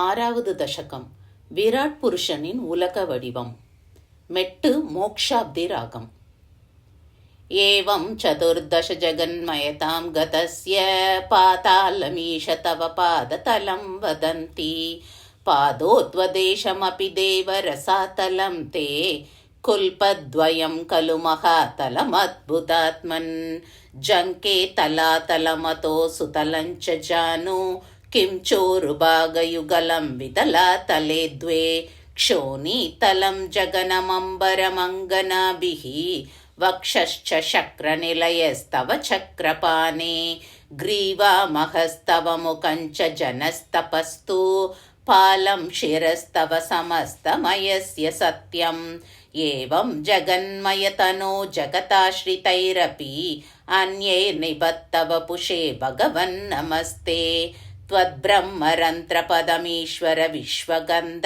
ஆறாவது தசகம். விராட் புருஷனின் உலக வடிவம். மெட்டு மோக்ஷாப்தி ராகம். ஏவம் சதுர்தச ஜகன்மயதாம் கதஸ்ய பாதாளமீஷ தவ பாததலம் வதந்தி பாதோத்வதேசமபி தேவரசாதலம் தே குல்பத்வயம் கலு மகாதலமத்புதாத்மன் ஜங்கே தலாதலமதோ சுதலஞ்ச ஜானு किं चोरुभागयुगलं वितलातले द्वे क्षोणीतलं जगनमम्बरमङ्गनाभिः वक्षश्च शक्रनिलयस्तव चक्रपाणे ग्रीवामहस्तव मुखञ्च जनस्तपस्तु पालं शिरस्तव समस्तमयस्य सत्यम् एवं जगन्मयतनो जगताश्रितैरपि अन्ये निबद्धव पुषे भगवन् नमस्ते त्वद्ब्रह्मरन्त्रपदमीश्वर विश्वगन्ध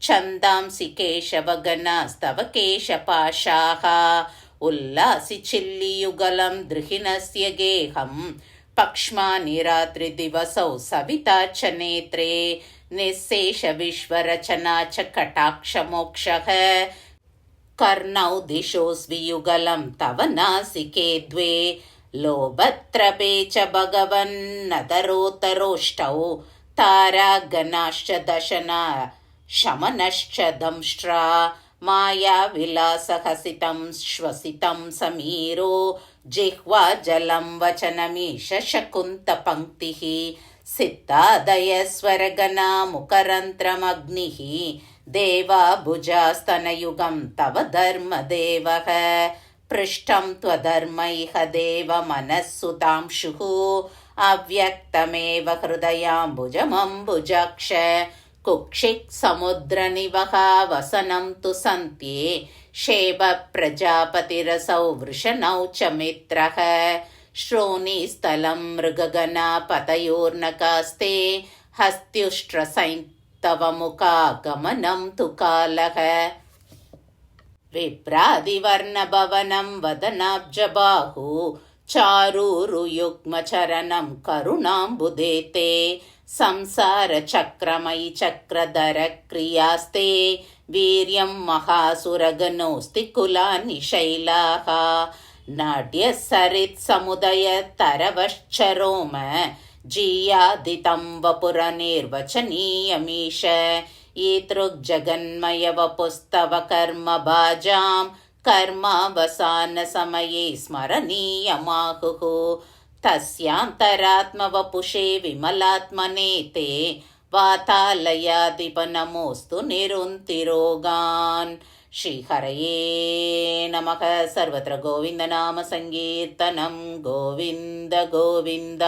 छन्दांसि केशवगणास्तव केशपाशाः उल्लासि चिल्लियुगलं दृहिणस्य गेहं पक्ष्मानि रात्रिदिवसौ सविता च नेत्रे निःशेष विश्वरचना च कटाक्षमोक्षः कर्णौ दिशोऽस्वियुगलं तव नासिके द्वे लोभत्रपे च भगवन्नतरोत्तरोष्टौ तारागणाश्च दशना शमनश्च दंष्ट्रा मायाविलासहसितं श्वसितं समीरो जिह्वा जलं वचनमीश शकुन्तपङ्क्तिः सिद्धादयस्वरगणा मुखरन्ध्रमग्निः देवा भुजास्तनयुगं तव धर्मदेवः पृष्ठं त्वधर्मैह देव मनस्सुतांशुः अव्यक्तमेव हृदयाम्बुजमम्बुजाक्ष कुक्षिक् समुद्रनिवहा वसनं तु सन्त्ये शेब प्रजापतिरसौ वृषणौ च मित्रः श्रोणीस्थलं मृगगणा पतयोर्नकास्ते हस्त्युष्ट्रसैन्तव मुखागमनं तु कालः विभ्रादिवर्णभवनं वदनाब्जबाहु चारूरुयुग्मचरणं करुणाम्बुदे ते संसारचक्रमयि चक्रधरक्रियास्ते वीर्यं महासुरगणोऽस्ति कुलानि शैलाः नाड्यसरित्समुदयतरवश्चरोम जीयादितं वपुरनिर्वचनीयमीश ईतृग्जगन्मयवपुस्तव कर्मभाजां कर्मावसानसमये स्मरणीयमाहुः तस्यान्तरात्मवपुषे विमलात्मने ते वातालयाधिपनमोऽस्तु निरुन्तिरोगान् श्रीहरये नमः। सर्वत्र गोविन्दनाम संकीर्तनं गोविन्द गोविन्द।